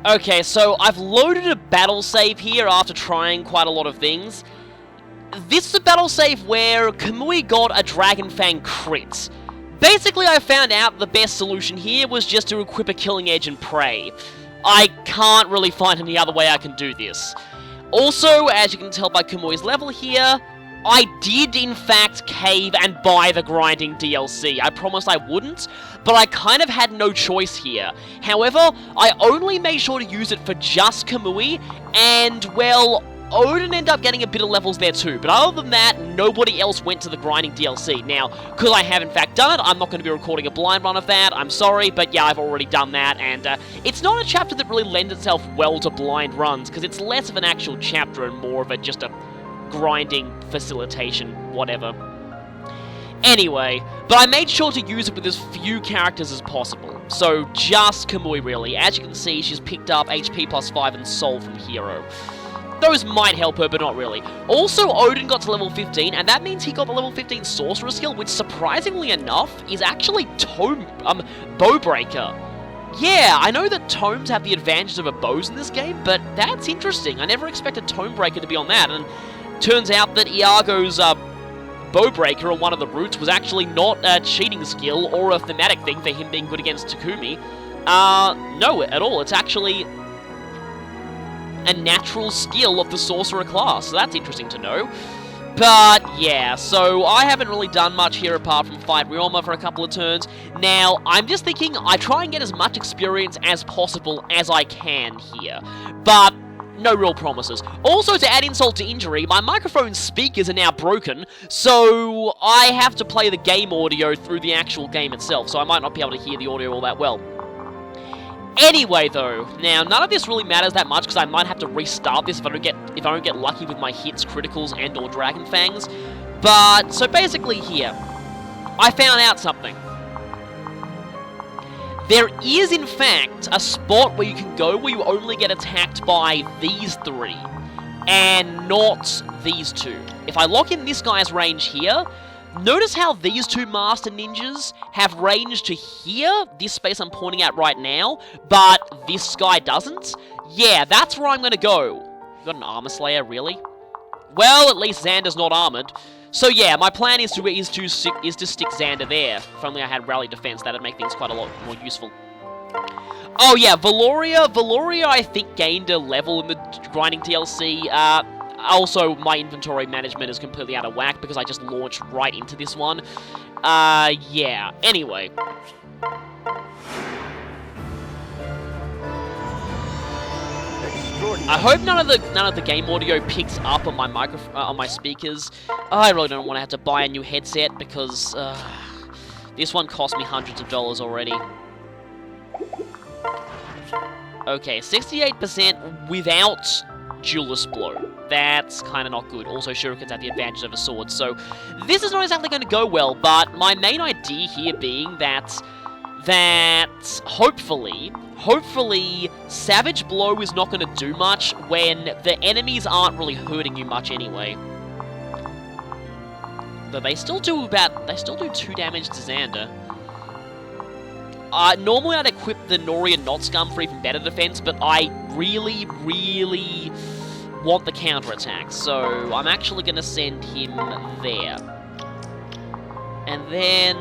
Okay, so I've loaded a battle save here after trying quite a lot of things. This is a battle save where Kamui got a Dragon Fang crit. Basically, I found out the best solution here was just to equip a Killing Edge and pray. I can't really find any other way I can do this. Also, as you can tell by Kamui's level here, I did in fact cave and buy the grinding DLC. I promised I wouldn't, but I kind of had no choice here. However, I only made sure to use it for just Kamui, and, well, Odin ended up getting a bit of levels there too, but other than that, nobody else went to the grinding DLC. Now, because I have in fact done it, I'm not going to be recording a blind run of that, I'm sorry, but yeah, I've already done that, and it's not a chapter that really lends itself well to blind runs, because it's less of an actual chapter and more of just a grinding facilitation, whatever. Anyway, but I made sure to use it with as few characters as possible, so just Kamui really. As you can see, she's picked up HP plus 5 and Soul from Hero. Those might help her, but not really. Also, Odin got to level 15, and that means he got the level 15 Sorcerer skill, which, surprisingly enough, is actually Bowbreaker. Yeah, I know that tomes have the advantage of a bows in this game, but that's interesting. I never expected Tomebreaker to be on that, and turns out that Iago's Bowbreaker, or one of the roots, was actually not a cheating skill or a thematic thing for him being good against Takumi. No, at all. It's actually a natural skill of the Sorcerer class, so that's interesting to know. But, yeah, so I haven't really done much here apart from fight Ryoma for a couple of turns. Now, I'm just thinking I try and get as much experience as possible as I can here, but no real promises. Also, to add insult to injury, my microphone speakers are now broken, so I have to play the game audio through the actual game itself, so I might not be able to hear the audio all that well. Anyway, though, now none of this really matters that much because I might have to restart this if I don't get lucky with my hits, criticals, and/or Dragon Fangs. But so basically, here I found out something. There is, in fact, a spot where you can go where you only get attacked by these three, and not these two. If I lock in this guy's range here, notice how these two Master Ninjas have range to here, this space I'm pointing at right now, but this guy doesn't? Yeah, that's where I'm gonna go. You got an Armor Slayer, really? Well, at least Xander's not armored. So yeah, my plan is to stick Xander there. If only I had Rally Defense, that'd make things quite a lot more useful. Oh yeah, Valoria I think gained a level in the grinding DLC. Also, my inventory management is completely out of whack because I just launched right into this one. Yeah. Anyway. I hope none of the game audio picks up on my on my speakers. I really don't want to have to buy a new headset because this one cost me hundreds of dollars already. Okay, 68% without Duelist Blow. That's kind of not good. Also, Shurikens have the advantage of a sword, so this is not exactly going to go well, but my main idea here being that hopefully, Savage Blow is not going to do much when the enemies aren't really hurting you much anyway. Though they still do 2 damage to Xander. Normally I'd equip the Nori and Not Scum for even better defense, but I really want the counterattack, so I'm actually going to send him there. And then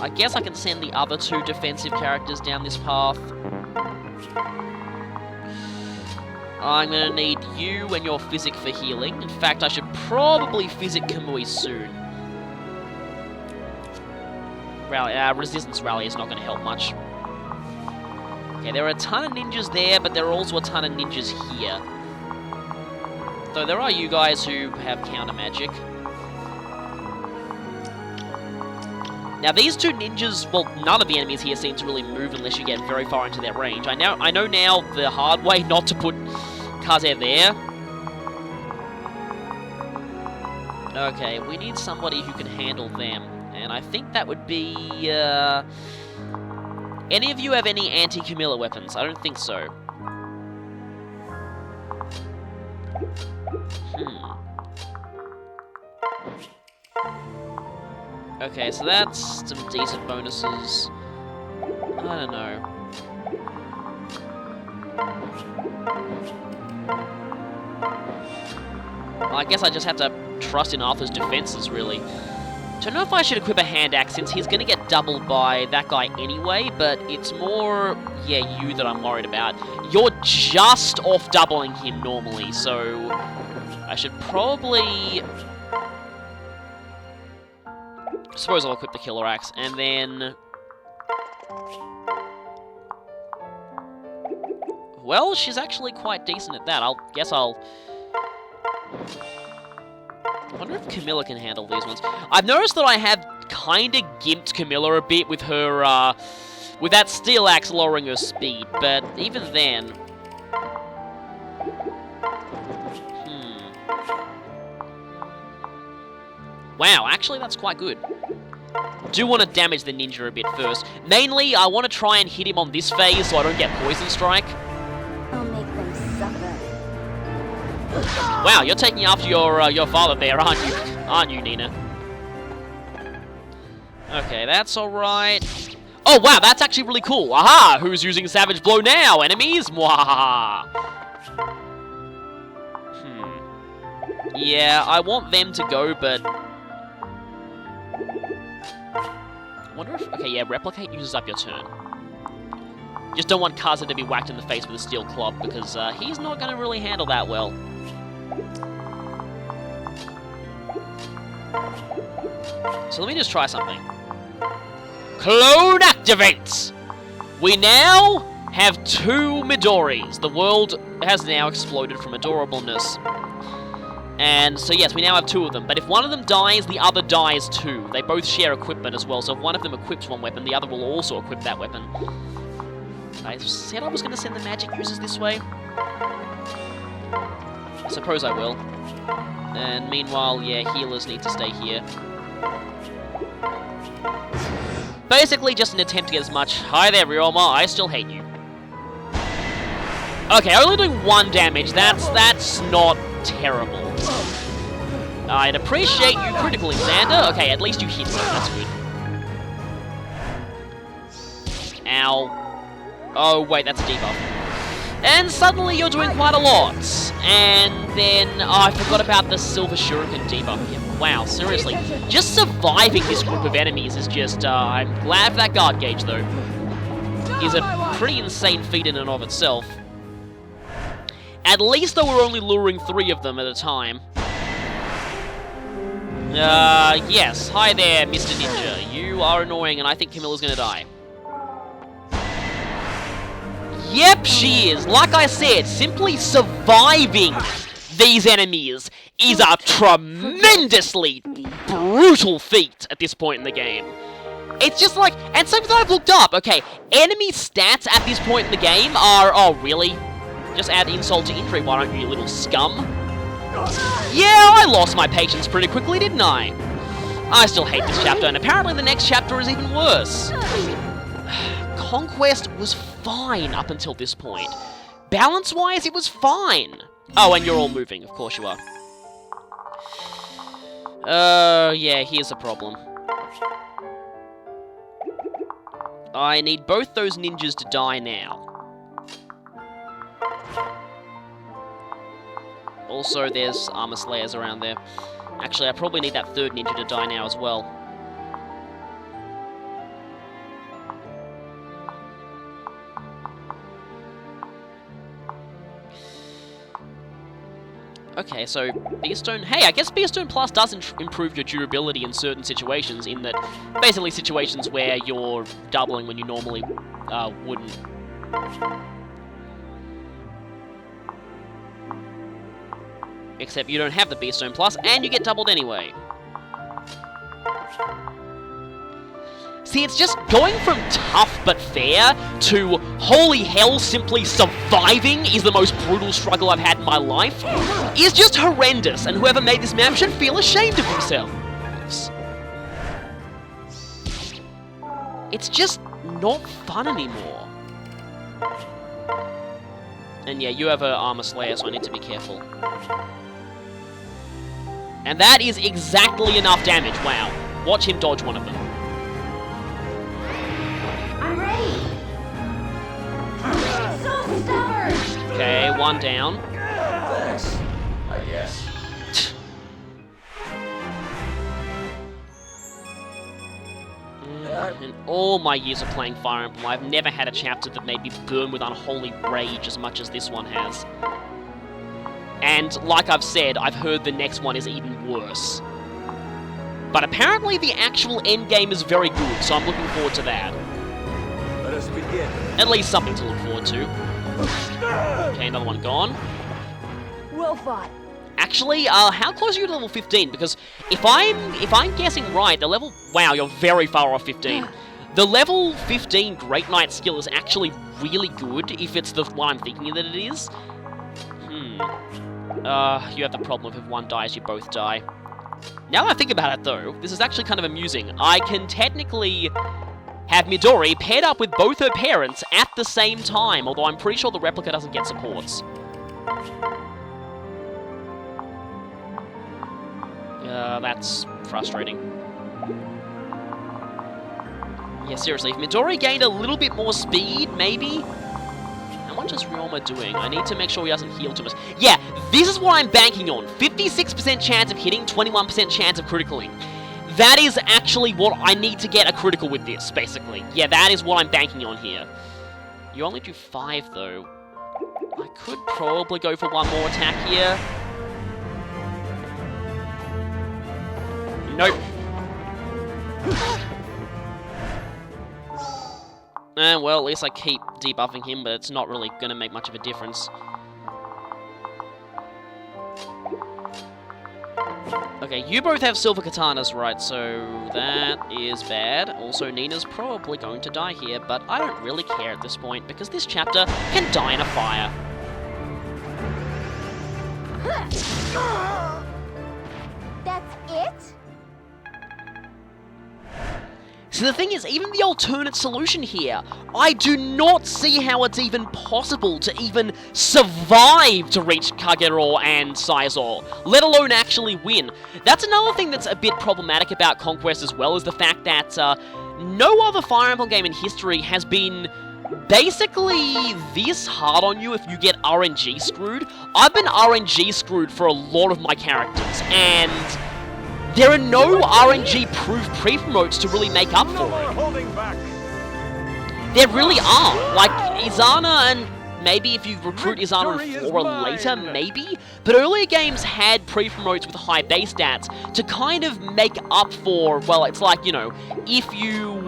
I guess I can send the other 2 defensive characters down this path. I'm going to need you and your Physic for healing. In fact, I should probably Physic Kamui soon. Resistance Rally is not going to help much. Okay, there are a ton of ninjas there, but there are also a ton of ninjas here. Though there are you guys who have counter magic. Now these 2 ninjas, well, none of the enemies here seem to really move unless you get very far into their range. I know now the hard way not to put Kaze there. Okay, we need somebody who can handle them. And I think that would be, any of you have any anti-Camilla weapons? I don't think so. Okay, so that's some decent bonuses. I don't know. Well, I guess I just have to trust in Arthur's defenses, really. Don't know if I should equip a hand axe since he's going to get doubled by that guy anyway, but it's more, yeah, you that I'm worried about. You're just off doubling him normally, so I should probably... I suppose I'll equip the killer axe, and then... Well, she's actually quite decent at that. I wonder if Camilla can handle these ones. I've noticed that I have kinda gimped Camilla a bit with her, with that steel axe lowering her speed, but even then... Wow, actually that's quite good. Do want to damage the ninja a bit first. Mainly, I want to try and hit him on this phase so I don't get poison strike. I'll make them suffer. Wow, you're taking after your father there, aren't you? Aren't you, Nina? Okay, that's alright. Oh, wow, that's actually really cool. Aha! Who's using Savage Blow now? Enemies? Mwahaha! Yeah, I want them to go, but... I wonder if... Okay, yeah, Replicate uses up your turn. Just don't want Kaza to be whacked in the face with a steel club, because he's not going to really handle that well. So let me just try something. Clone activates! We now have 2 Midoris. The world has now exploded from adorableness. And so yes, we now have 2 of them. But if one of them dies, the other dies too. They both share equipment as well, so if one of them equips one weapon, the other will also equip that weapon. I said I was going to send the magic users this way. I suppose I will. And meanwhile, yeah, healers need to stay here. Basically, just an attempt to get as much... Hi there, Ryoma, I still hate you. Okay, only doing 1 damage. That's not terrible. I'd appreciate you critically, Xander. Okay, at least you hit me. That's good. Ow. Oh, wait, that's a debuff. And suddenly you're doing quite a lot. And then... Oh, I forgot about the Silver Shuriken debuff here. Wow, seriously. Just surviving this group of enemies is just... I'm glad for that guard gauge, though. Is a pretty insane feat in and of itself. At least though we're only luring 3 of them at a time. Yes. Hi there, Mr. Ninja. You are annoying and I think Camilla's gonna die. Yep, she is. Like I said, simply surviving these enemies is a tremendously brutal feat at this point in the game. It's just like, and something I've looked up, okay, enemy stats at this point in the game are, oh really? Just add insult to injury, why don't you little scum? Yeah, I lost my patience pretty quickly, didn't I? I still hate this chapter, and apparently the next chapter is even worse. Conquest was fine up until this point. Balance-wise, it was fine. Oh, and you're all moving, of course you are. Yeah, here's the problem. I need both those ninjas to die now. Also, there's armor slayers around there. Actually, I probably need that 3rd ninja to die now as well. Okay, so Beastone... Hey, I guess Beastone Plus does improve your durability in certain situations, in that... Basically situations where you're doubling when you normally wouldn't. Except you don't have the Beastone Plus, and you get doubled anyway. See, it's just going from tough but fair to holy hell, simply surviving is the most brutal struggle I've had in my life is just horrendous, and whoever made this map should feel ashamed of themselves. It's just not fun anymore. And yeah, you have an armor slayer, so I need to be careful. And that is exactly enough damage, wow. Watch him dodge one of them. I'm ready. So stubborn. Okay, one down. Thanks, I guess. In all my years of playing Fire Emblem, I've never had a chapter that made me burn with unholy rage as much as this one has. And like I've said, I've heard the next one is even worse. But apparently the actual endgame is very good, so I'm looking forward to that. Let us begin. At least something to look forward to. Okay, another one gone. Well fought. Actually, how close are you to level 15? Because if I'm guessing right, the level... Wow, you're very far off 15. The level 15 Great Knight skill is actually really good, if it's the one I'm thinking that it is. You have the problem of if one dies, you both die. Now that I think about it, though, this is actually kind of amusing. I can technically have Midori paired up with both her parents at the same time, although I'm pretty sure the replica doesn't get supports. That's frustrating. Yeah, seriously, if Midori gained a little bit more speed, maybe? How much is Ryoma doing? I need to make sure he doesn't heal too much. Yeah, this is what I'm banking on. 56% chance of hitting, 21% chance of criticaling. That is actually what I need to get a critical with this, basically. Yeah, that is what I'm banking on here. You only do 5, though. I could probably go for one more attack here. Nope. Well, at least I keep debuffing him, but it's not really going to make much of a difference. Okay, you both have silver katanas, right, so that is bad. Also, Nina's probably going to die here, but I don't really care at this point, because this chapter can die in a fire. That's it? So the thing is, even the alternate solution here, I do not see how it's even possible to even survive to reach Kagero and Sizor, let alone actually win. That's another thing that's a bit problematic about Conquest as well, is the fact that no other Fire Emblem game in history has been basically this hard on you if you get RNG screwed. I've been RNG screwed for a lot of my characters, and there are no RNG-proof pre-promotes to really make up for it. There really aren't. Like, Izana, and maybe if you recruit Izana and Flora later, maybe? But earlier games had pre-promotes with high base stats to kind of make up for, well, it's like, you know, if you...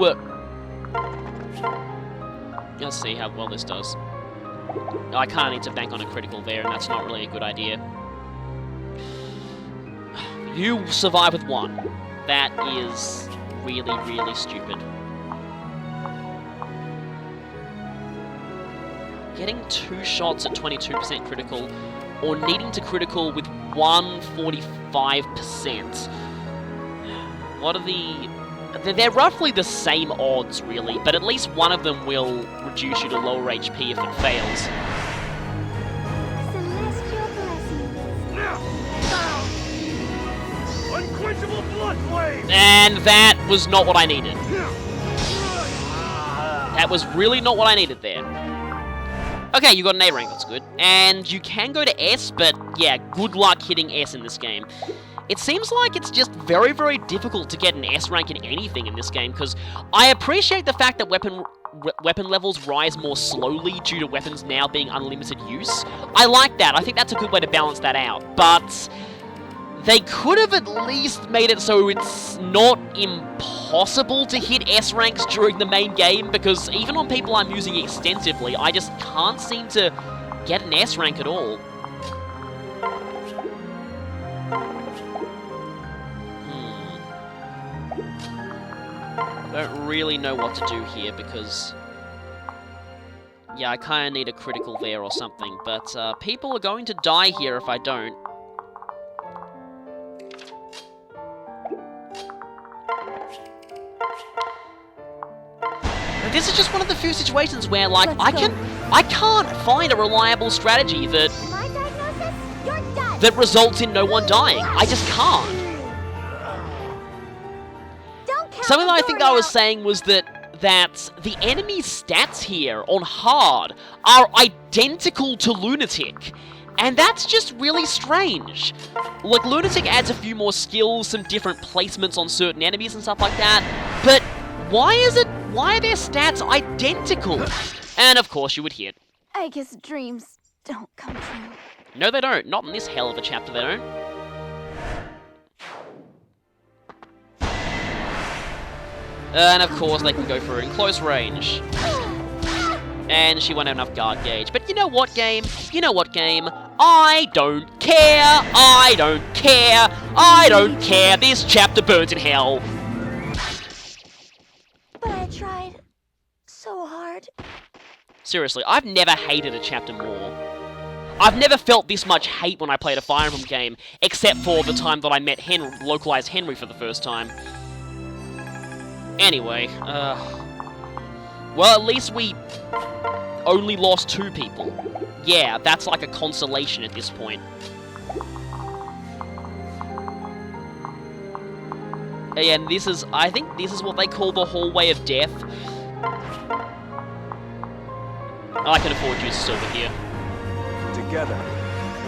Let's see how well this does. I kind of need to bank on a critical there, and that's not really a good idea. You survive with 1. That is really, really stupid. Getting 2 shots at 22% critical, or needing to critical with 145%. What are the... They're roughly the same odds, really, but at least one of them will reduce you to lower HP if it fails. Celestial blessings. Unquenchable blood flame! And that was not what I needed. That was really not what I needed there. Okay, you got an A rank, that's good. And you can go to S, but yeah, good luck hitting S in this game. It seems like it's just very, very difficult to get an S rank in anything in this game, because I appreciate the fact that weapon levels rise more slowly due to weapons now being unlimited use. I like that. I think that's a good way to balance that out. But they could have at least made it so it's not impossible to hit S ranks during the main game, because even on people I'm using extensively, I just can't seem to get an S rank at all. I don't really know what to do here, because yeah, I kind of need a critical there or something, but people are going to die here if I don't. This is just one of the few situations where, like, I can't find a reliable strategy that My diagnosis? You're done. that results in no one dying. I just can't. Don't count Something that I think Midori I was out. saying was that that the enemy stats here on hard are identical to Lunatic. And that's just really strange. Like, Lunatic adds a few more skills, some different placements on certain enemies and stuff like that, but why are their stats identical? And of course you would hit. I guess dreams don't come true. No, they don't. Not in this hell of a chapter, they don't. And of course they can go for it in close range. And she won't have enough guard gauge. But you know what, game? You know what, game? I don't care! I don't care! I don't care! This chapter burns in hell! But I tried so hard. Seriously, I've never hated a chapter more. I've never felt this much hate when I played a Fire Emblem game, except for the time that I met localized Henry for the first time. Anyway, well, at least we only lost 2 people. Yeah, that's like a consolation at this point. And this is, I think this is what they call the Hallway of Death. I can afford to use silver here. Together.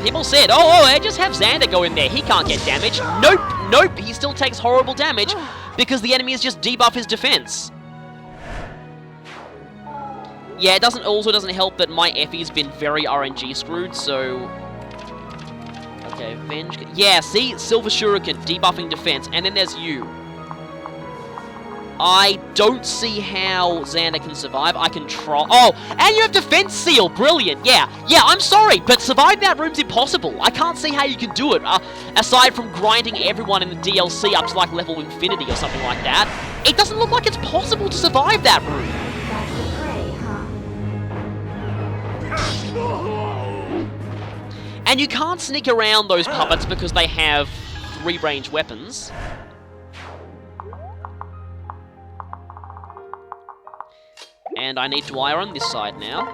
People said, oh, just have Xander go in there. He can't get damage. Nope, nope, he still takes horrible damage because the enemy has just debuffed his defense. Yeah, it also doesn't help that my Effie's been very RNG screwed, so... Okay, Venge... Yeah, see? Silver Shuriken, debuffing defense, and then there's you. I don't see how Xander can survive. I can try... Oh, and you have Defense Seal! Brilliant, yeah. Yeah, I'm sorry, but surviving that room's impossible. I can't see how you can do it, aside from grinding everyone in the DLC up to, like, level infinity or something like that. It doesn't look like it's possible to survive that room. And you can't sneak around those puppets because they have 3 ranged weapons. And I need Dwyer on this side now.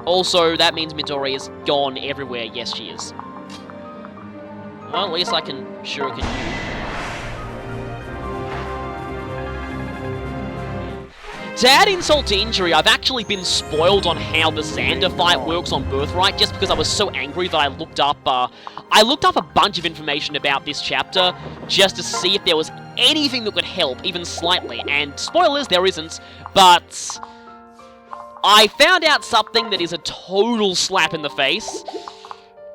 Also, that means Midori is gone everywhere. Yes, she is. Well, at least I can Shuriken you. To add insult to injury, I've actually been spoiled on how the Xander fight works on Birthright, just because I was so angry that I looked up a bunch of information about this chapter, just to see if there was anything that could help, even slightly, and spoilers, there isn't, but I found out something that is a total slap in the face.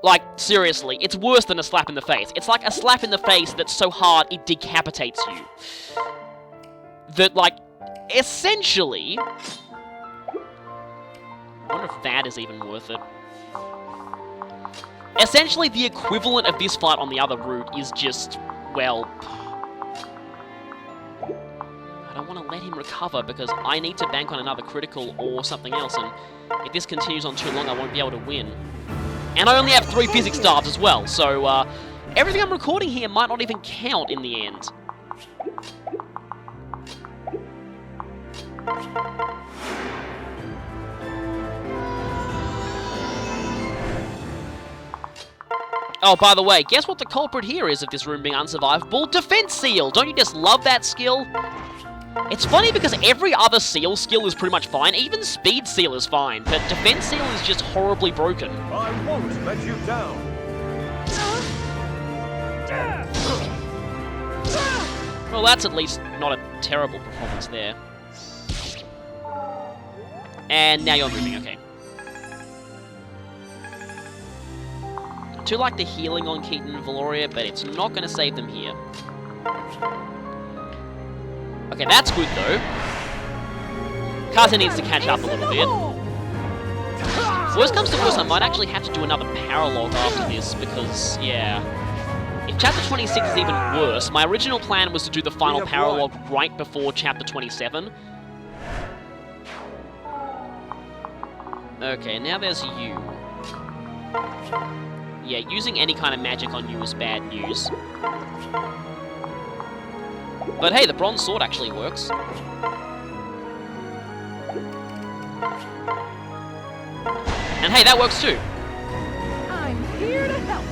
Like, seriously, it's worse than a slap in the face. It's like a slap in the face that's so hard it decapitates you. That, like, essentially... I wonder if that is even worth it. Essentially, the equivalent of this fight on the other route is just, well... I don't want to let him recover because I need to bank on another critical or something else, and if this continues on too long, I won't be able to win. And I only have 3 physics stars as well, so everything I'm recording here might not even count in the end. Oh, by the way, guess what the culprit here is of this room being unsurvivable? Defense Seal! Don't you just love that skill? It's funny because every other seal skill is pretty much fine. Even Speed Seal is fine, but Defense Seal is just horribly broken. I won't let you down. Well, that's at least not a terrible performance there. And now you're moving, okay. I do like the healing on Keaton and Valoria, but it's not going to save them here. Okay, that's good, though. Kaze needs to catch up a little bit. Worst comes to worst, I might actually have to do another paralog after this, because, yeah... If Chapter 26 is even worse, my original plan was to do the final paralog right before Chapter 27. Okay, now there's you. Yeah, using any kind of magic on you is bad news. But hey, the bronze sword actually works. And hey, that works too. I'm here to help.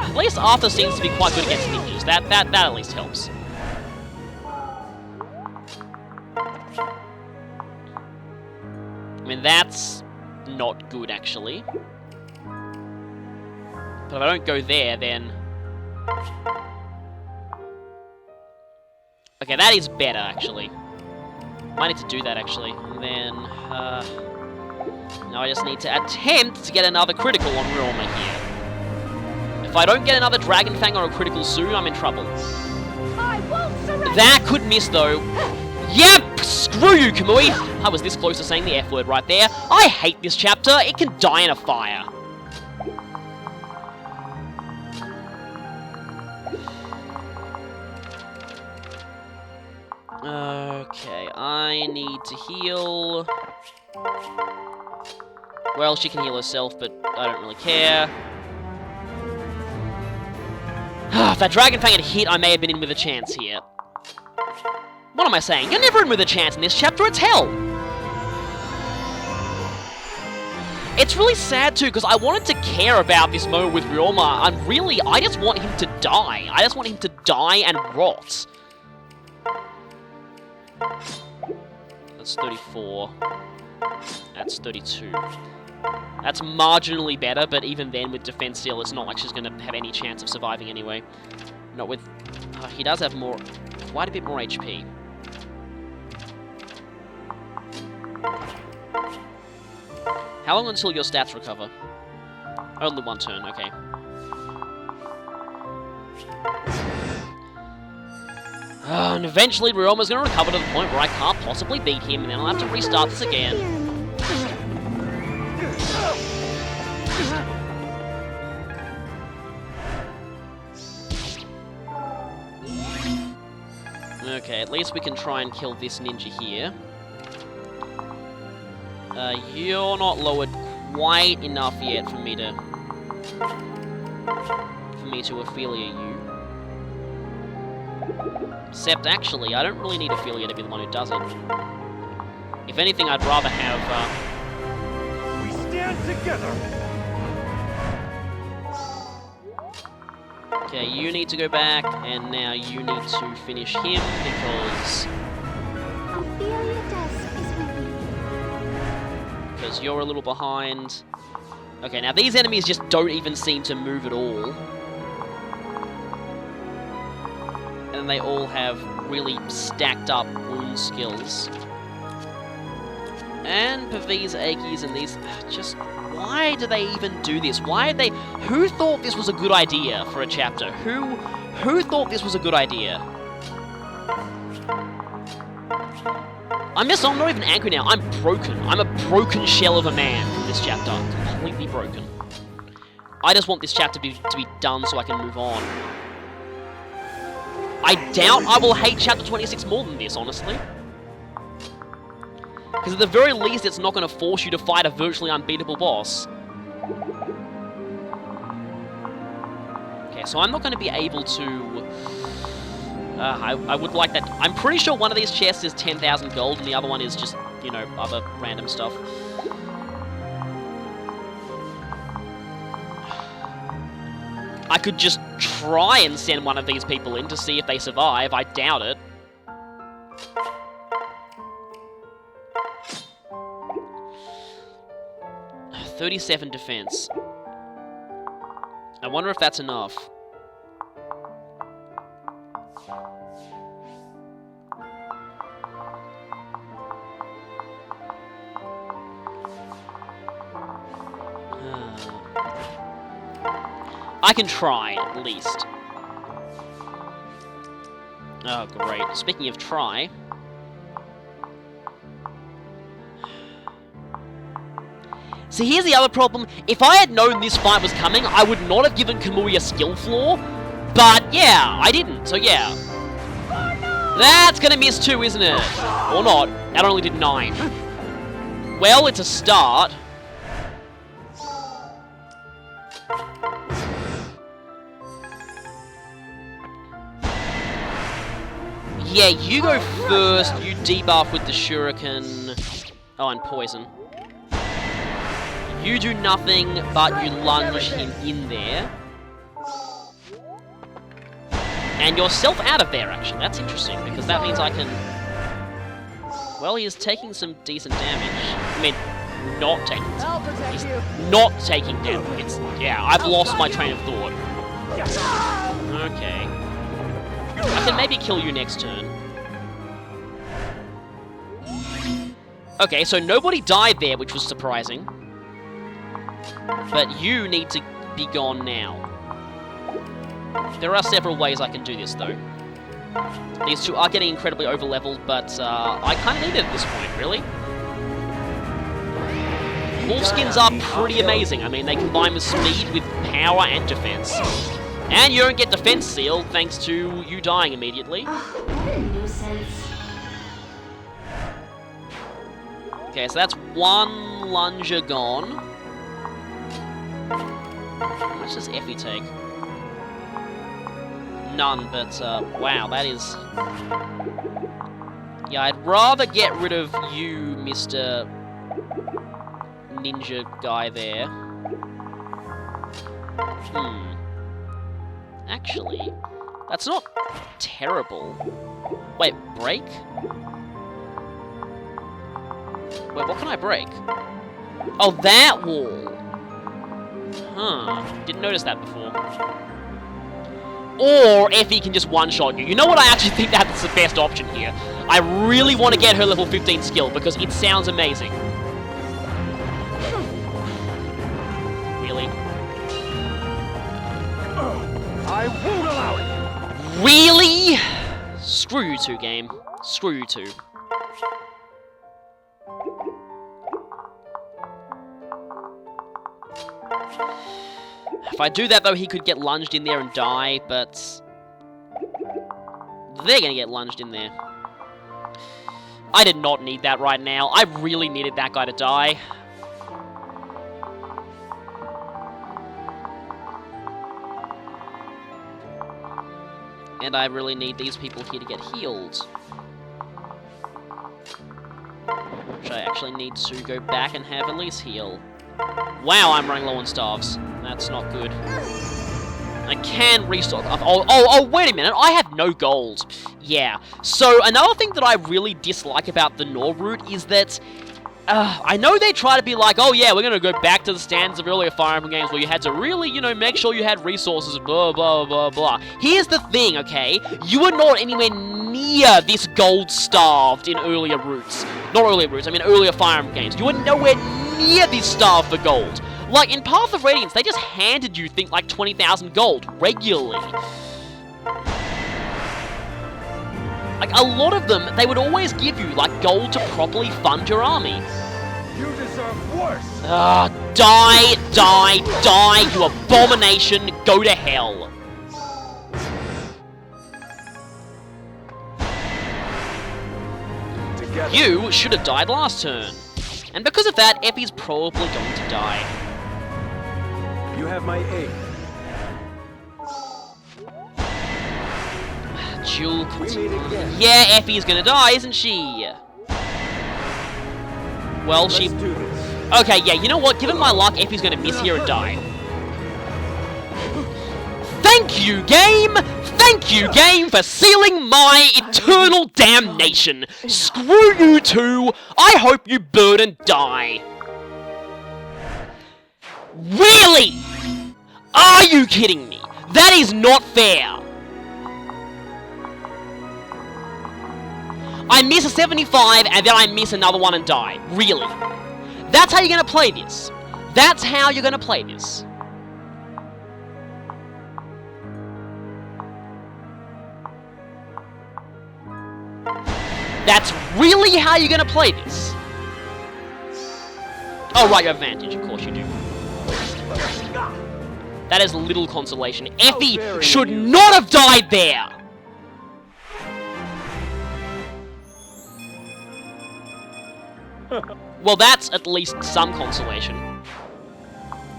At least Arthur seems to be quite good against ninjas. That at least helps. mean, that's not good, actually. But if I don't go there, then... Okay, that is better, actually. Might need to do that, actually. And then, now I just need to attempt to get another critical on Ryoma here. If I don't get another Dragon Fang or a critical soon, I'm in trouble. I won't surrender. That could miss, though. Yep! Screw you, Kamui! I was this close to saying the F word right there. I hate this chapter. It can die in a fire. Okay, I need to heal. Well, she can heal herself, but I don't really care. If that Dragon Fang had hit, I may have been in with a chance here. What am I saying? You're never in with a chance in this chapter, it's hell! It's really sad too, because I wanted to care about this moment with Ryoma. I just want him to die. I just want him to die and rot. That's 34. That's 32. That's marginally better, but even then with defense still, it's not like she's going to have any chance of surviving anyway. Not with... he does have more... quite a bit more HP. How long until your stats recover? Only one turn, okay. And eventually Ryoma's going to recover to the point where I can't possibly beat him, and then I'll have to restart this again. Okay, at least we can try and kill this ninja here. You're not lowered quite enough yet for me to Ophelia you. Except, actually, I don't really need Ophelia to be the one who does it. If anything, I'd rather have, We stand together! Okay, you need to go back, and now you need to finish him, because... Ophelia Dusk is with you. Because you're a little behind. Okay, now these enemies just don't even seem to move at all. And they all have really stacked up wound skills. And Pavi's Akis and these... just... why do they even do this? Why they... who thought this was a good idea for a chapter? Who thought this was a good idea? I'm not even angry now. I'm broken. I'm a broken shell of a man from this chapter. Completely broken. I just want this chapter to be done so I can move on. I doubt I will hate chapter 26 more than this, honestly. Because at the very least, it's not going to force you to fight a virtually unbeatable boss. Okay, so I'm not going to be able to... I would like that... I'm pretty sure one of these chests is 10,000 gold, and the other one is just, you know, other random stuff. I could just try and send one of these people in to see if they survive. I doubt it. $37 defense. I wonder if that's enough. I can try, at least. Oh, great. Speaking of try... See, here's the other problem. If I had known this fight was coming, I would not have given Kamui a skill flaw. But, yeah, I didn't, so yeah. That's gonna miss too, isn't it? Or not. That only did 9. Well, it's a start. Yeah, you go first. You debuff with the shuriken. Oh, and poison. You do nothing, but you lunge him in there. And yourself out of there, actually. That's interesting, because that means I can... Well, he is taking some decent damage. I mean, not taking I'll protect He's you. not taking damage. Yeah, I've lost my train of thought. Okay. I can maybe kill you next turn. Okay, so nobody died there, which was surprising. But you need to be gone now. There are several ways I can do this, though. These two are getting incredibly over-leveled, but I kind of need it at this point, really. Wolfskins are pretty amazing. I mean, they combine with speed, with power, and defense. And you don't get defense seal, thanks to you dying immediately. What a nuisance. Okay, so that's one Lunger gone. How much does Effie take? None, but, wow, that is... Yeah, I'd rather get rid of you, Mr. Ninja guy there. Actually, that's not terrible. Wait, break? Wait, what can I break? Oh, that wall! Huh, didn't notice that before. Or Effie can just one-shot you. You know what, I actually think that's the best option here. I really want to get her level 15 skill, because it sounds amazing. Really? I won't allow it! Really? Screw you two, game. Screw you two. If I do that, though, he could get lunged in there and die, but... They're gonna get lunged in there. I did not need that right now. I really needed that guy to die. And I really need these people here to get healed. Which I actually need to go back and have Elise heal. Wow, I'm running low on staves. That's not good. I can restock. Oh, wait a minute. I have no gold. Yeah. So, another thing that I really dislike about the Nor route is that I know they try to be like, oh yeah, we're going to go back to the standards of earlier Fire Emblem games where you had to really, you know, make sure you had resources, blah, blah, blah, blah. Here's the thing, okay? You are not anywhere near this gold-starved in earlier routes. Not earlier routes, I mean earlier Fire Emblem games. You are nowhere near this starved for gold. Like, in Path of Radiance, they just handed you, like 20,000 gold regularly. Like, a lot of them, they would always give you, like, gold to properly fund your army. You deserve worse! Die, die, die, you abomination, go to hell. Together. You should have died last turn. And because of that, Effie's probably going to die. You have my aid. Jewel We meet again. Yeah, Effie's gonna die, isn't she? Well, Let's do this. Okay, yeah, you know what? Given my luck, Effie's gonna miss here and die. Thank you, game! Thank you, game, for sealing my eternal damnation! Screw you two! I hope you burn and die! Really? Are you kidding me? That is not fair! I miss a 75, and then I miss another one and die. Really? That's how you're gonna play this. That's how you're gonna play this. That's really how you're gonna play this. Oh, right, you have advantage. Of course you do. That is little consolation. Effie should not have died there! Well, that's at least some consolation.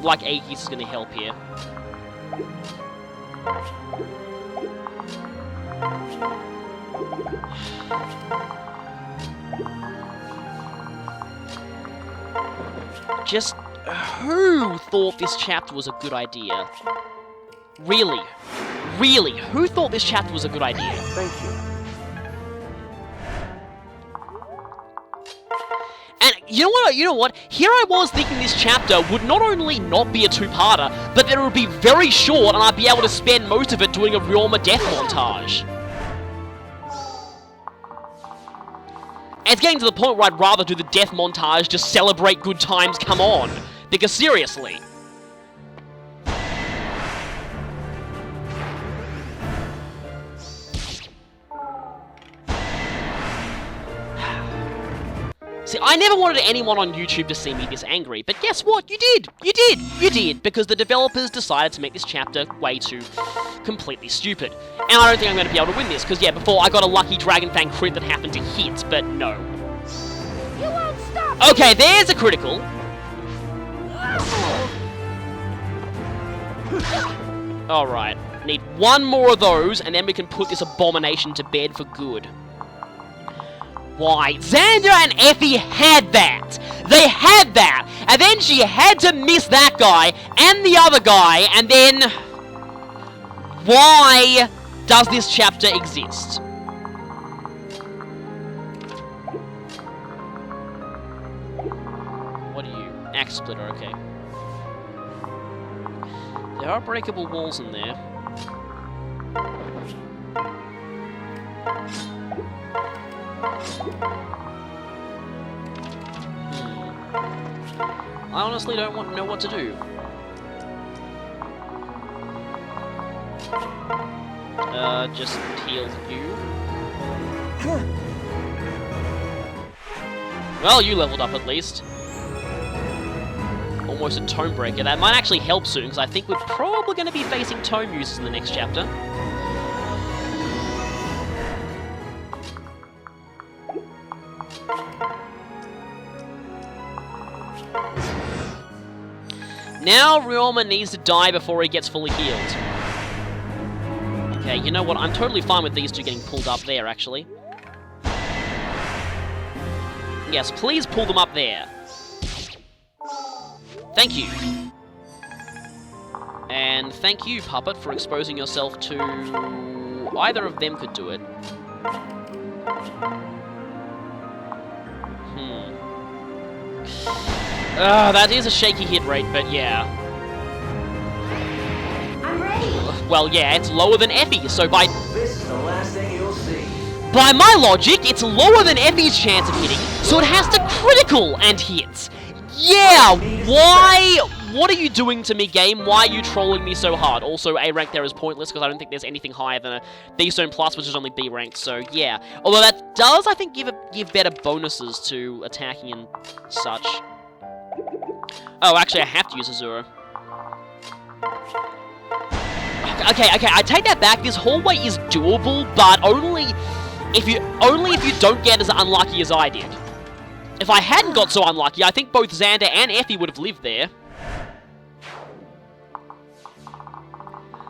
Like Aegis is gonna help here. Just who thought this chapter was a good idea? Really? Really? Who thought this chapter was a good idea? Thank you. And You know what? You know what? Here I was thinking this chapter would not only not be a two-parter, but that it would be very short and I'd be able to spend most of it doing a Ryoma death montage. And it's getting to the point where I'd rather do the death montage, just celebrate good times, come on. Because seriously. See, I never wanted anyone on YouTube to see me this angry, but guess what? You did! You did! You did! Because the developers decided to make this chapter way too completely stupid. And I don't think I'm going to be able to win this, because yeah, before I got a lucky Dragon Fang crit that happened to hit, but no. You won't stop! Okay, there's a critical. Alright, need one more of those, and then we can put this abomination to bed for good. Why, Xander and Effie had that! They had that! And then she had to miss that guy, and the other guy, and then... Why does this chapter exist? What are you? Axe splitter, okay. There are breakable walls in there. I honestly don't know what to do. Just heal you. Well, you leveled up at least. Almost a tome breaker. That might actually help soon, because I think we're probably going to be facing tome users in the next chapter. Now Ryoma needs to die before he gets fully healed. Okay, you know what? I'm totally fine with these two getting pulled up there, actually. Yes, please pull them up there. Thank you. And thank you, Puppet, for exposing yourself to... Either of them could do it. That is a shaky hit rate, but yeah. I'm ready. Well, yeah, it's lower than Effie, so by... This is the last thing you'll see. By my logic, it's lower than Effie's chance of hitting, so it has to critical and hit. Yeah, why? What are you doing to me, game? Why are you trolling me so hard? Also, A rank there is pointless, because I don't think there's anything higher than a B-Stone Plus, which is only B rank, so yeah. Although that does, I think, give better bonuses to attacking and such. Oh, actually, I have to use Azura. Okay, I take that back. This hallway is doable, but only if you don't get as unlucky as I did. If I hadn't got so unlucky, I think both Xander and Effie would have lived there.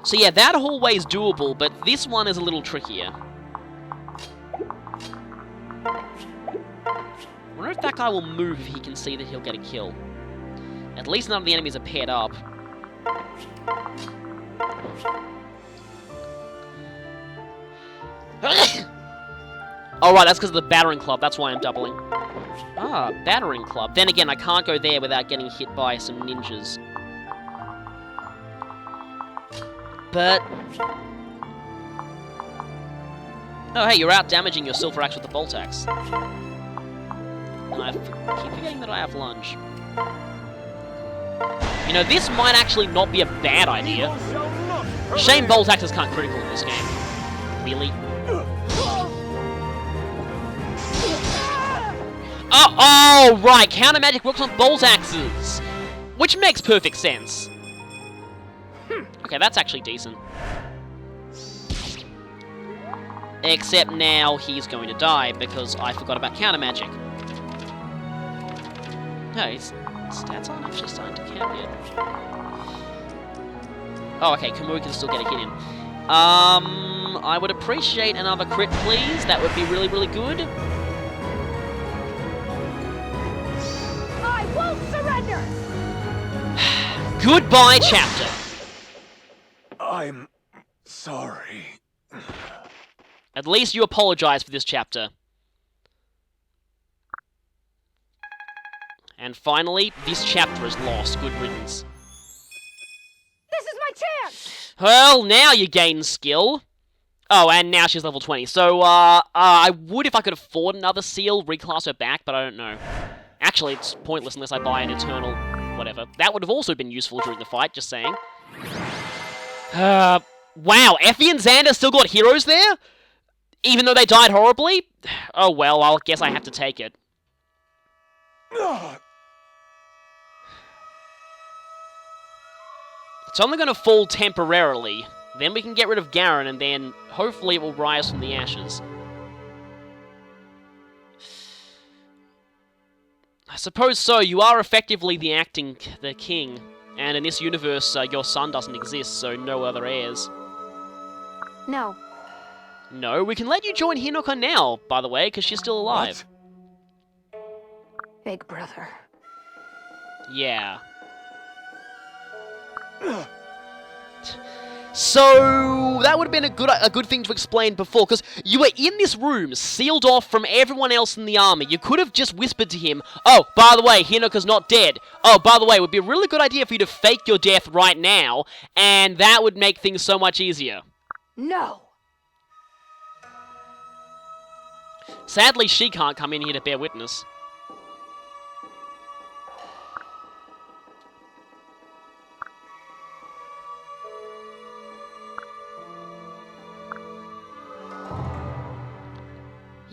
So yeah, that hallway is doable, but this one is a little trickier. I wonder if that guy will move if he can see that he'll get a kill. At least none of the enemies are paired up. Alright, that's because of the battering club. That's why I'm doubling. Ah, battering club. Then again, I can't go there without getting hit by some ninjas. But... Oh, hey, you're out damaging your silver axe with the bolt axe. And I keep forgetting that I have lunge. You know, this might actually not be a bad idea. Shame bolt axes can't critical in this game. Really? Oh, right, counter magic works on bolt axes, which makes perfect sense. Okay, that's actually decent. Except now he's going to die because I forgot about counter magic. No, his stats aren't actually starting to count yet. Oh, okay, Kamui can still get a hit in. I would appreciate another crit, please. That would be really, really good. I won't surrender. Goodbye, chapter. I'm sorry. At least you apologize for this chapter. And finally, this chapter is lost. Good riddance. This is my chance! Well, now you gain skill. Oh, and now she's level 20. So, I would, if I could afford another seal, reclass her back, but I don't know. Actually, it's pointless unless I buy an eternal whatever. That would have also been useful during the fight, just saying. Wow, Effie and Xander still got heroes there? Even though they died horribly? Oh well, I guess I have to take it. It's only going to fall temporarily. Then we can get rid of Garen, and then hopefully it will rise from the ashes. I suppose so. You are effectively the king. And in this universe, your son doesn't exist, so no other heirs. No. No, we can let you join Hinoka now, by the way, because she's still alive. Big brother. Yeah. So, that would have been a good thing to explain before, because you were in this room, sealed off from everyone else in the army. You could have just whispered to him, oh, by the way, Hinoka's not dead. Oh, by the way, it would be a really good idea for you to fake your death right now, and that would make things so much easier. No. Sadly, she can't come in here to bear witness.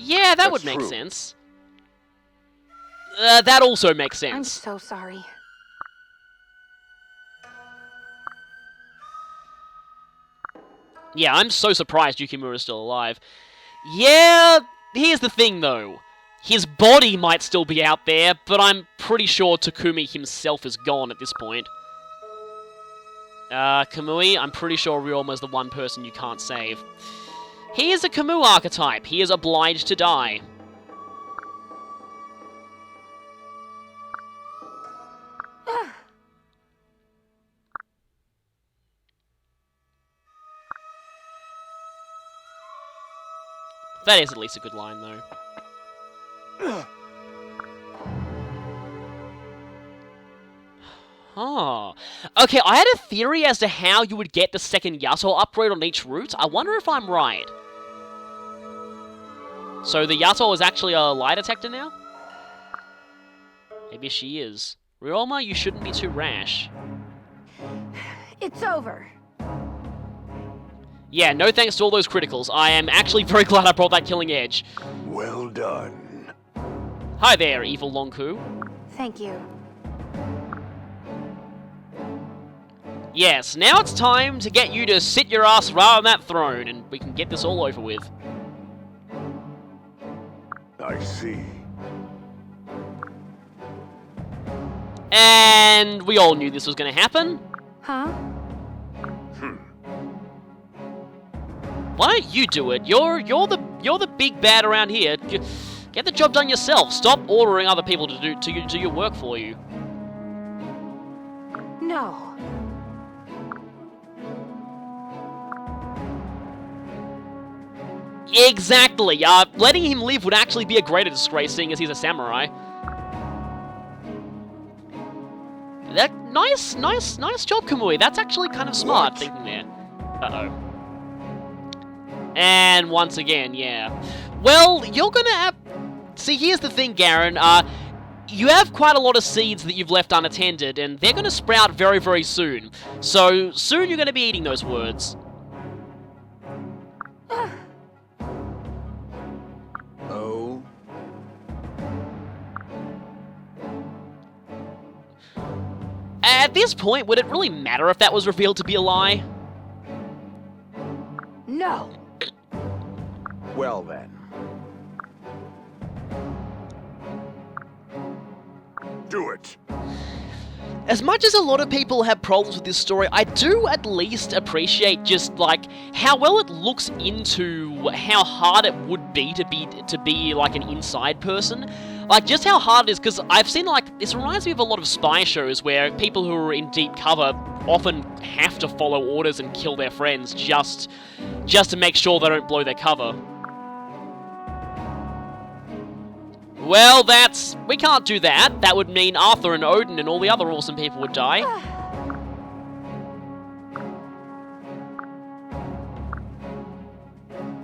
Yeah, that would make sense. That also makes I'm sense. so sorry. Yeah, I'm so surprised Yukimura's still alive. Yeah, here's the thing, though. His body might still be out there, but I'm pretty sure Takumi himself is gone at this point. Kamui, I'm pretty sure Ryoma's the one person you can't save. He is a Kamui archetype. He is obliged to die. That is at least a good line, though. Oh. Okay, I had a theory as to how you would get the second Yato upgrade on each route. I wonder if I'm right. So the Yato is actually a lie detector now? Maybe she is. Ryoma, you shouldn't be too rash. It's over. Yeah, no thanks to all those criticals. I am actually very glad I brought that killing edge. Well done. Hi there, evil Lonku. Thank you. Yes, now it's time to get you to sit your ass right on that throne, and we can get this all over with. I see. And we all knew this was going to happen. Huh? Why don't you do it? You're the big bad around here. Get the job done yourself. Stop ordering other people to do your work for you. No. Exactly. Letting him live would actually be a greater disgrace, seeing as he's a samurai. That nice job, Kamui. That's actually kind of smart thinking there. Uh-oh. And once again, yeah. Well, you're gonna see, here's the thing, Garen. You have quite a lot of seeds that you've left unattended, and they're gonna sprout very, very soon. So, soon you're gonna be eating those words. Oh? At this point, would it really matter if that was revealed to be a lie? No. Well then. Do it. As much as a lot of people have problems with this story, I do at least appreciate just, like, how well it looks into how hard it would be to be like, an inside person. Like, just how hard it is, because I've seen, like, this reminds me of a lot of spy shows where people who are in deep cover often have to follow orders and kill their friends just to make sure they don't blow their cover. Well, we can't do that. That would mean Arthur and Odin and all the other awesome people would die.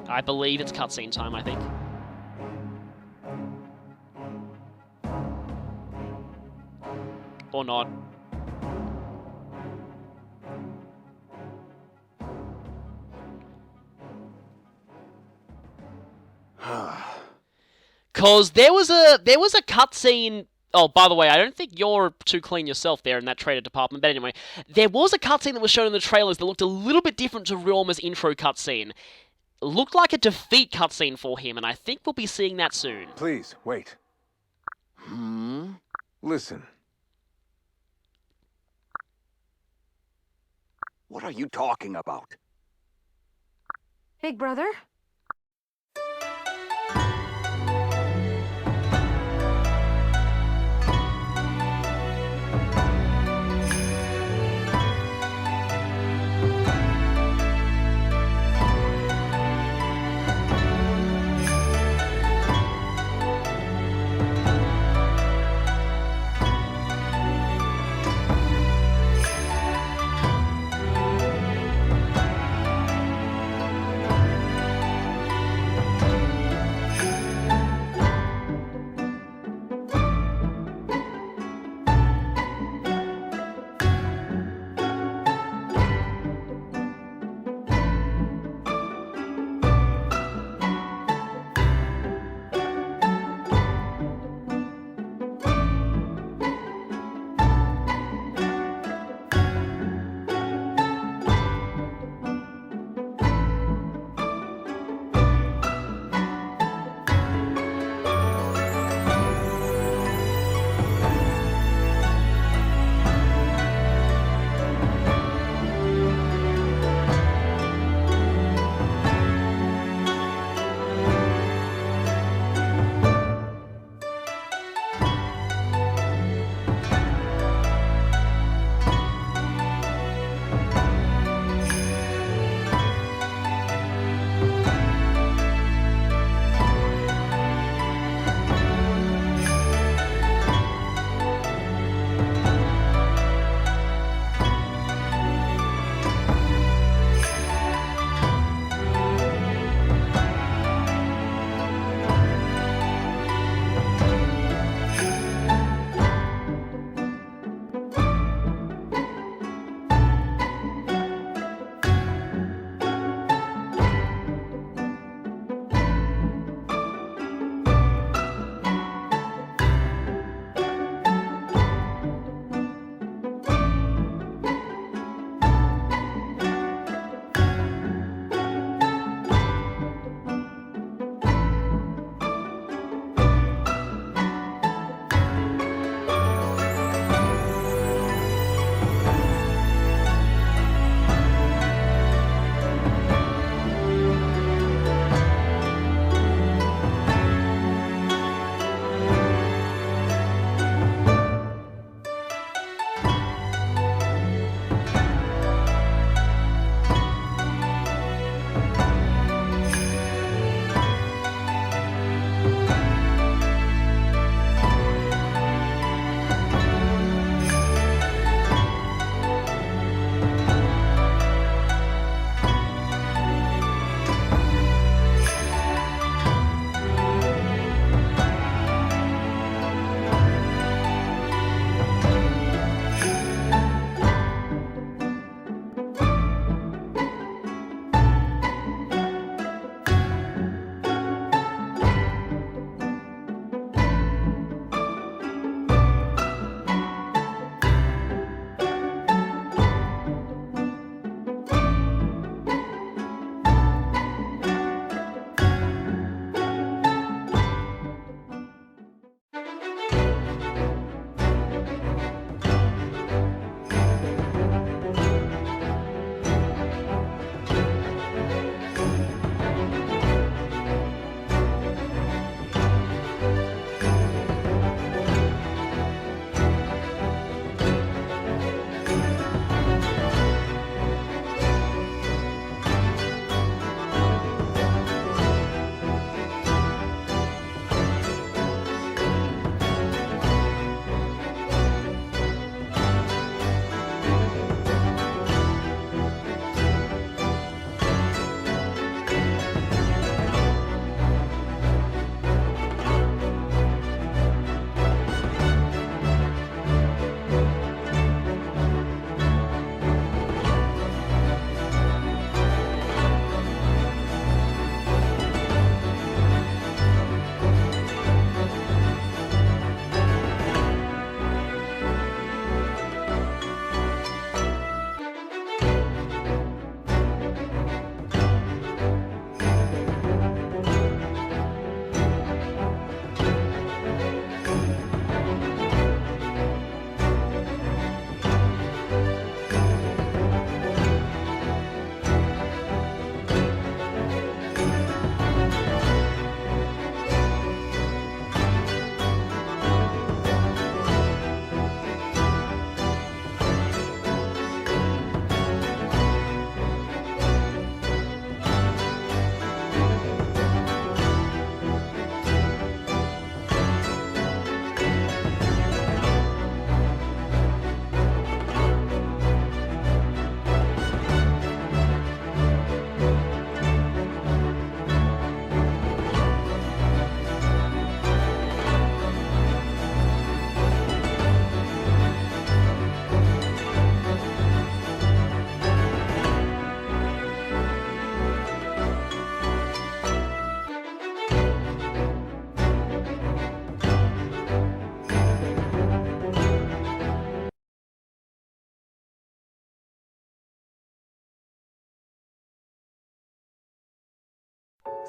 I believe it's cutscene time, I think. Or not. Cause there was a cutscene. Oh, by the way, I don't think you're too clean yourself there in that trader department. But anyway, there was a cutscene that was shown in the trailers that looked a little bit different to Ryoma's intro cutscene. Looked like a defeat cutscene for him, and I think we'll be seeing that soon. Please, wait. Listen. What are you talking about? Big brother?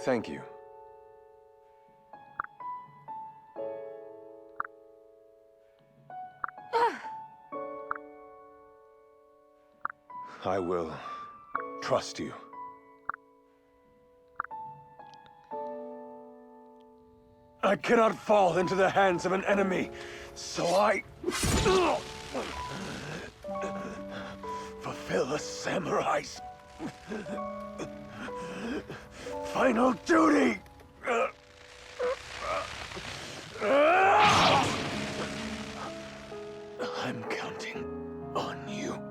Thank you. I will trust you. I cannot fall into the hands of an enemy, so I fulfill a samurai's final duty. I'm counting on you.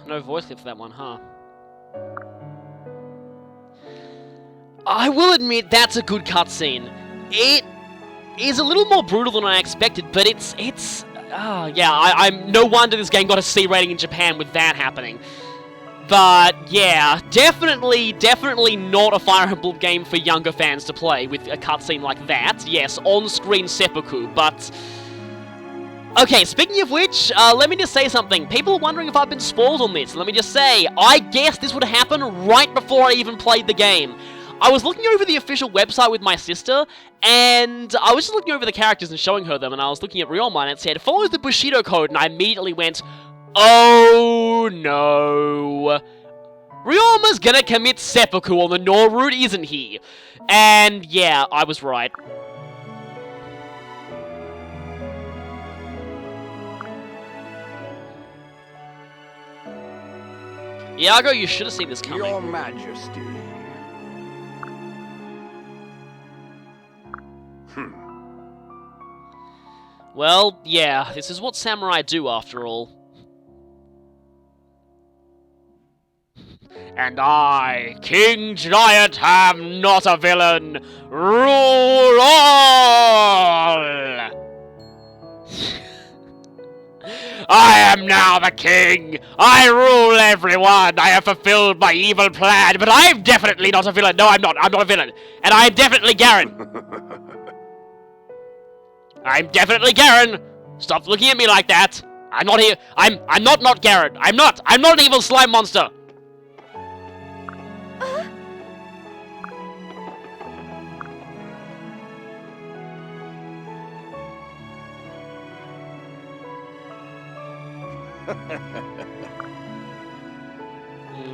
No voice clip for that one, huh? I will admit that's a good cutscene. It is a little more brutal than I expected, but I'm no wonder this game got a C rating in Japan with that happening. But yeah, definitely not a Fire Emblem game for younger fans to play with a cutscene like that. Yes, on-screen seppuku, but okay, speaking of which, let me just say something. People are wondering if I've been spoiled on this. Let me just say, I guessed this would happen right before I even played the game. I was looking over the official website with my sister, and I was just looking over the characters and showing her them, and I was looking at Ryoma, and it said, follow the Bushido code, and I immediately went, oh no. Ryoma's gonna commit seppuku on the Nor route, isn't he? And yeah, I was right. Iago, you should have seen this coming. Your Majesty. Well, yeah, this is what samurai do, after all. And I, King Giant, am not a villain. Rule all! I am now the king! I rule everyone! I have fulfilled my evil plan, but I'm definitely not a villain! No, I'm not a villain! And I'm definitely Garen! I'm definitely Garen! Stop looking at me like that! I'm not here- I'm not Garen! I'm not an evil slime monster!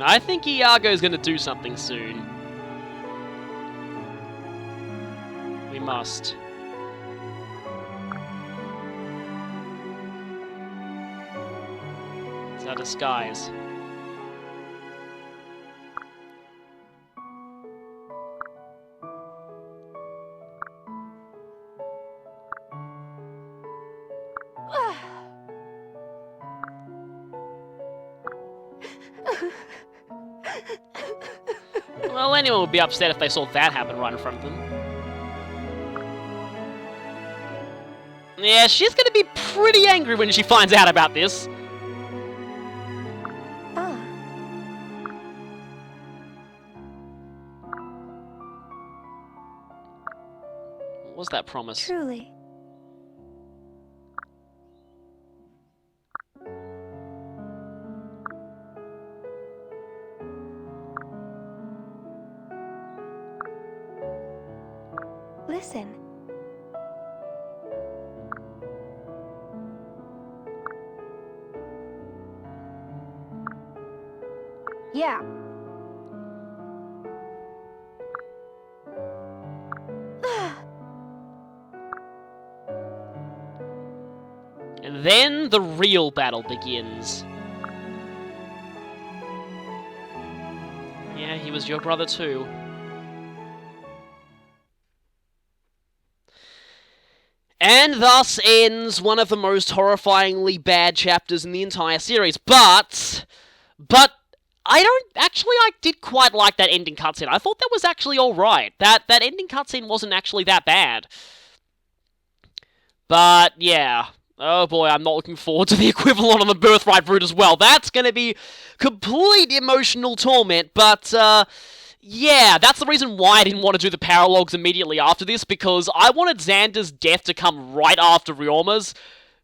I think Iago's gonna do something soon. We must. It's our disguise. Well, anyone would be upset if they saw that happen right in front of them. Yeah, she's gonna be pretty angry when she finds out about this. What was that promise? Truly. Listen. Yeah. And then the real battle begins. Yeah, he was your brother too. And thus ends one of the most horrifyingly bad chapters in the entire series. But I did quite like that ending cutscene. I thought that was actually alright. That ending cutscene wasn't actually that bad. But, yeah. Oh boy, I'm not looking forward to the equivalent on the Birthright route as well. That's gonna be complete emotional torment, but, yeah, that's the reason why I didn't want to do the paralogs immediately after this, because I wanted Xander's death to come right after Ryoma's.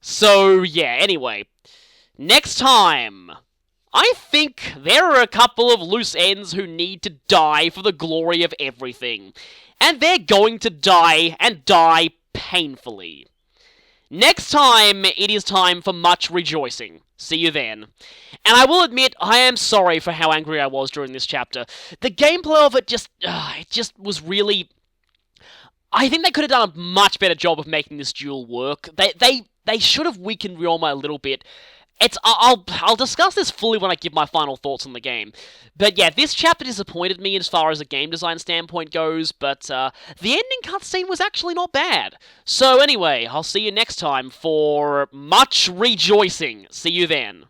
So, yeah, anyway. Next time, I think there are a couple of loose ends who need to die for the glory of everything. And they're going to die, and die painfully. Next time, it is time for much rejoicing. See you then. And I will admit, I am sorry for how angry I was during this chapter. The gameplay of it just was really... I think they could have done a much better job of making this duel work. They should have weakened Ryoma a little bit. I'll discuss this fully when I give my final thoughts on the game. But yeah, this chapter disappointed me as far as a game design standpoint goes, but the ending cutscene was actually not bad. So anyway, I'll see you next time for much rejoicing. See you then.